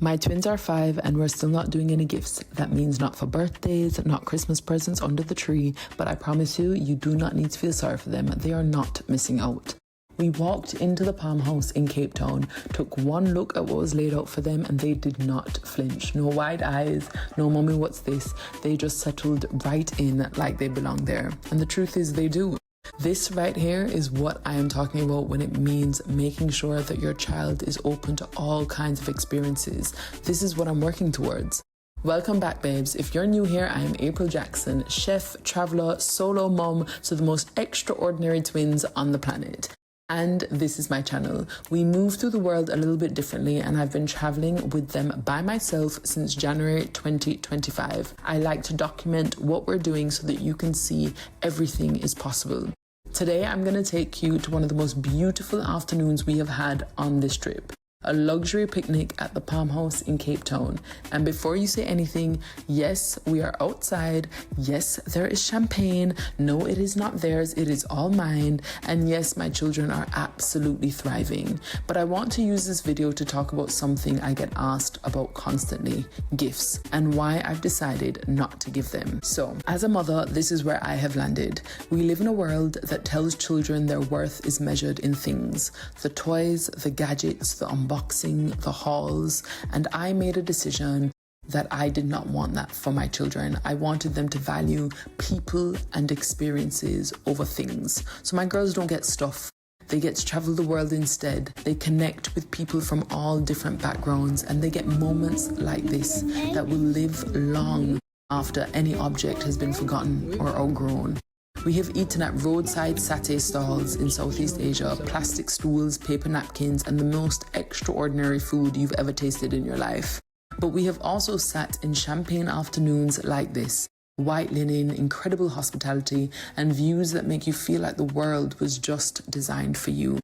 My twins are 5 and we're still not doing any gifts. That means not for birthdays, not Christmas presents under the tree, but I promise you, you do not need to feel sorry for them. They are not missing out. We walked into the Palm House in Cape Town, took one look at what was laid out for them, and they did not flinch. No wide eyes, no mommy what's this. They just settled right in like they belong there. And the truth is they do. This right here is what I am talking about when it means making sure that your child is open to all kinds of experiences. This is what I'm working towards. Welcome back, babes. If you're new here, I am April Jackson, chef, traveler, solo mom to the most extraordinary twins on the planet. And this is my channel. We move through the world a little bit differently, and I've been traveling with them by myself since January 2025. I like to document what we're doing so that you can see everything is possible. Today, I'm going to take you to one of the most beautiful afternoons we have had on this trip. A luxury picnic at the Palm House in Cape Town. And before you say anything, yes, we are outside. Yes, there is champagne. No, it is not theirs. It is all mine. And yes, my children are absolutely thriving. But I want to use this video to talk about something I get asked about constantly, gifts, and why I've decided not to give them. So, as a mother, this is where I have landed. We live in a world that tells children their worth is measured in things. The toys, the gadgets, the unboxing, the hauls, and I made a decision that I did not want that for my children. I wanted them to value people and experiences over things. So my girls don't get stuff. They get to travel the world instead. They connect with people from all different backgrounds, and they get moments like this that will live long after any object has been forgotten or outgrown. We have eaten at roadside satay stalls in Southeast Asia, plastic stools, paper napkins, and the most extraordinary food you've ever tasted in your life. But we have also sat in champagne afternoons like this. White linen, incredible hospitality, and views that make you feel like the world was just designed for you.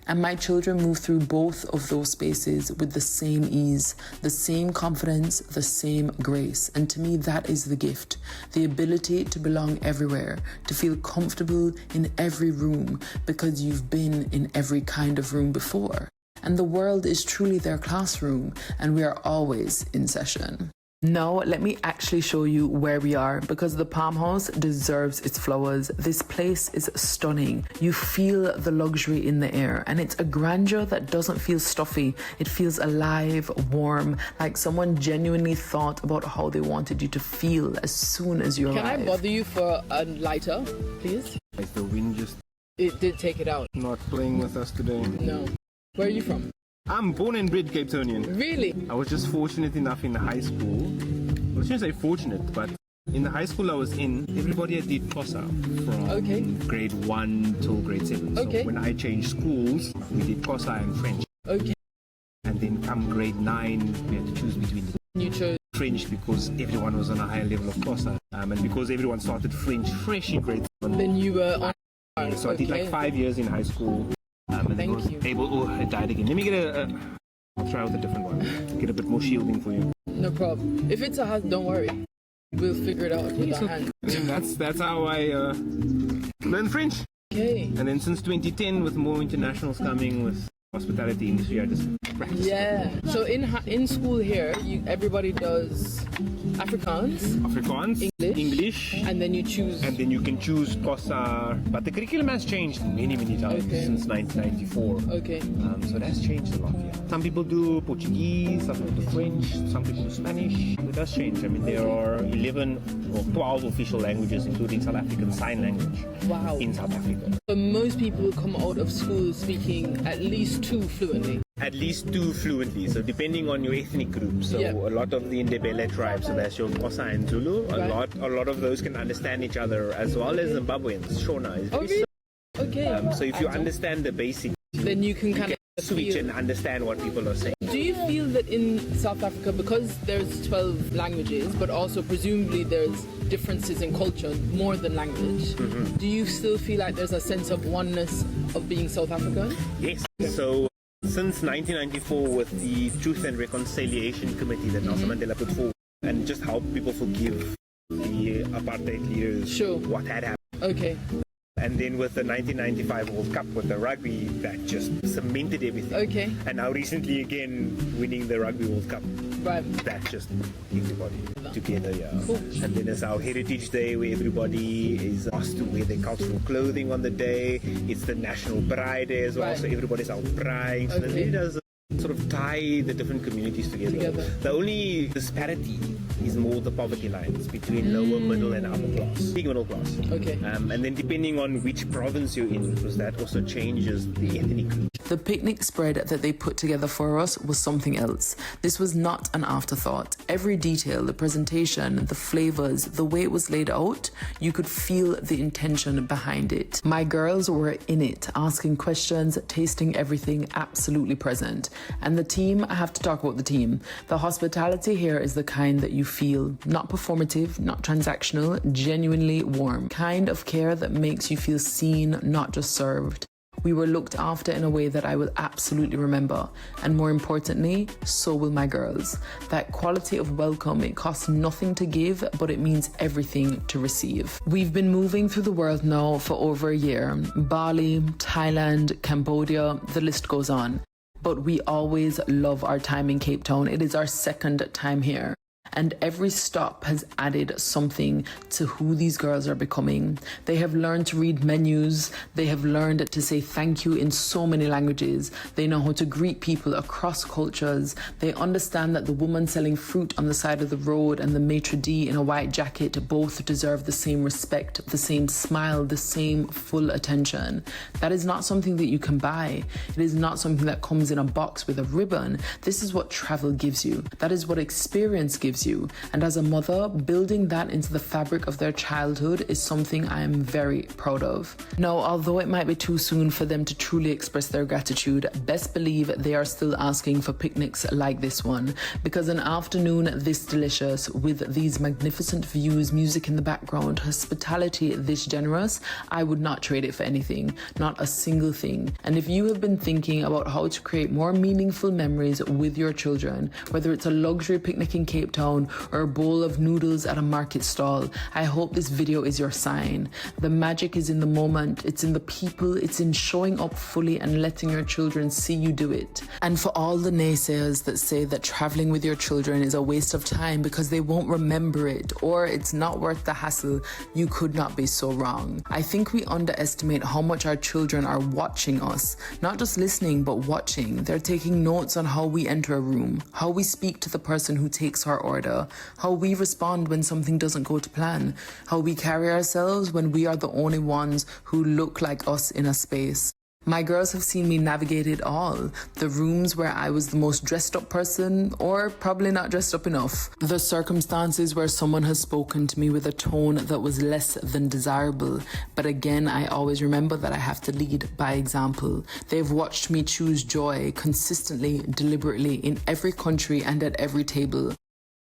And my children move through both of those spaces with the same ease, the same confidence, the same grace. And to me, that is the gift. The ability to belong everywhere, to feel comfortable in every room because you've been in every kind of room before. And the world is truly their classroom, and we are always in session. Now, let me actually show you where we are, because the Palm House deserves its flowers. This place is stunning. You feel the luxury in the air, and it's a grandeur that doesn't feel stuffy. It feels alive, warm, like someone genuinely thought about how they wanted you to feel as soon as you arrive. Can I bother you for a lighter, please? Like the wind just... It did take it out. Not playing with us today. No. Where are you from? I'm born and bred Cape Townian. Really? I was just fortunate enough in high school. I shouldn't say fortunate, but in the high school I was in, everybody did Xhosa from grade 1 till grade 7. So when I changed schools, we did Xhosa and French. Okay. And then come grade 9, we had to choose between You chose French because everyone was on a higher level of Xhosa. And because everyone started French fresh in grade 7. Then you were on... So I did like 5 years in high school. And then was able... Oh, I died again. Let me get I'll try out a different one. Get a bit more shielding for you. No problem. If it's a hat, don't worry. We'll figure it out with our hand. That's how I learned French. Okay. And then since 2010, with more internationals coming with hospitality industry, I just practice. Yeah. So in school here, everybody does Afrikaans, English, and then you choose. And then you can choose Xhosa. But the curriculum has changed many times since 1994. Okay. So that's changed a lot. Yeah. Some people do Portuguese, some people do French, some people do Spanish. It does change. I mean, there are 11 or 12 official languages, including South African Sign Language. Wow. In South Africa. So most people come out of school speaking at least 2 fluently. At least 2 fluently, so depending on your ethnic group. So a lot of the Ndebele tribes, so that's your Xhosa and Zulu. A lot of those can understand each other, as well as Zimbabweans. Shona is okay. So if you understand the basics, then you can kind of switch and understand what people are saying. Do you feel that in South Africa, because there's 12 languages, but also presumably there's differences in culture more than language, do you still feel like there's a sense of oneness of being South African? Yes. So since 1994, with the Truth and Reconciliation Committee that Nelson Mandela put forward, and just help people forgive the apartheid leaders, what had happened. Okay. And then with the 1995 World Cup with the rugby, that just cemented everything. Okay. And now recently again, winning the Rugby World Cup. Right. That just everybody together, yeah. Cool. And then there's our Heritage Day where everybody is asked to wear their cultural clothing on the day. It's the National Pride Day as well, so everybody's out pride. So it really does sort of tie the different communities together. The only disparity is more the poverty lines between lower, middle and upper class. Big middle class. Okay. And then depending on which province you're in, because that also changes the ethnic group. The picnic spread that they put together for us was something else. This was not an afterthought. Every detail, the presentation, the flavors, the way it was laid out, you could feel the intention behind it. My girls were in it, asking questions, tasting everything, absolutely present. And the team, I have to talk about the team. The hospitality here is the kind that you feel, not performative, not transactional, genuinely warm. Kind of care that makes you feel seen, not just served. We were looked after in a way that I will absolutely remember. And more importantly, so will my girls. That quality of welcome, it costs nothing to give, but it means everything to receive. We've been moving through the world now for over a year. Bali, Thailand, Cambodia, the list goes on. But we always love our time in Cape Town. It is our second time here. And every stop has added something to who these girls are becoming. They have learned to read menus. They have learned to say thank you in so many languages. They know how to greet people across cultures. They understand that the woman selling fruit on the side of the road and the maitre d' in a white jacket both deserve the same respect, the same smile, the same full attention. That is not something that you can buy. It is not something that comes in a box with a ribbon. This is what travel gives you. That is what experience gives you. And as a mother, building that into the fabric of their childhood is something I am very proud of. Now, although it might be too soon for them to truly express their gratitude, best believe they are still asking for picnics like this one, because an afternoon this delicious with these magnificent views, music in the background, hospitality this generous, I would not trade it for anything, not a single thing. And if you have been thinking about how to create more meaningful memories with your children, whether it's a luxury picnic in Cape Town or a bowl of noodles at a market stall, I hope this video is your sign. The magic is in the moment, it's in the people, it's in showing up fully and letting your children see you do it. And for all the naysayers that say that traveling with your children is a waste of time because they won't remember it or it's not worth the hassle, you could not be so wrong. I think we underestimate how much our children are watching us, not just listening but watching. They're taking notes on how we enter a room, how we speak to the person who takes our order, how we respond when something doesn't go to plan, how we carry ourselves when we are the only ones who look like us in a space. My girls have seen me navigate it all. The rooms where I was the most dressed up person, or probably not dressed up enough. The circumstances where someone has spoken to me with a tone that was less than desirable. But again, I always remember that I have to lead by example. They've watched me choose joy consistently, deliberately, in every country and at every table.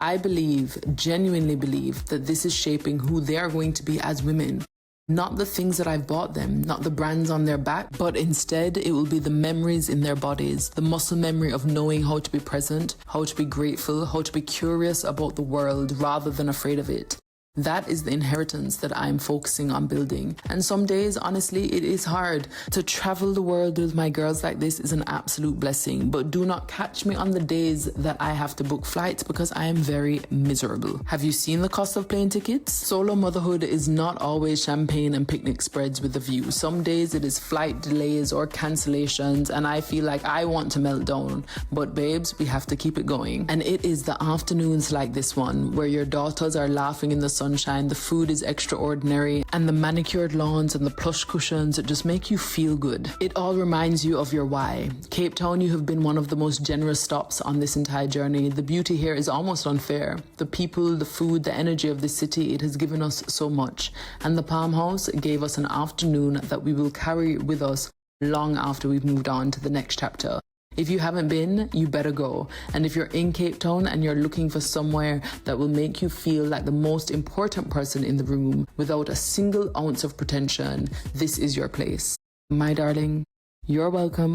I believe, genuinely believe, that this is shaping who they are going to be as women. Not the things that I've bought them, not the brands on their back, but instead it will be the memories in their bodies, the muscle memory of knowing how to be present, how to be grateful, how to be curious about the world rather than afraid of it. That is the inheritance that I'm focusing on building. And some days, honestly, it is hard. To travel the world with my girls like this is an absolute blessing. But do not catch me on the days that I have to book flights because I am very miserable. Have you seen the cost of plane tickets? Solo motherhood is not always champagne and picnic spreads with a view. Some days it is flight delays or cancellations and I feel like I want to melt down. But babes, we have to keep it going. And it is the afternoons like this one where your daughters are laughing in the sunshine, the food is extraordinary, and the manicured lawns and the plush cushions just make you feel good. It all reminds you of your why. Cape Town, you have been one of the most generous stops on this entire journey. The beauty here is almost unfair. The people, the food, the energy of the city, it has given us so much. And the Palm House gave us an afternoon that we will carry with us long after we've moved on to the next chapter. If you haven't been, you better go. And if you're in Cape Town and you're looking for somewhere that will make you feel like the most important person in the room without a single ounce of pretension, this is your place. My darling, you're welcome.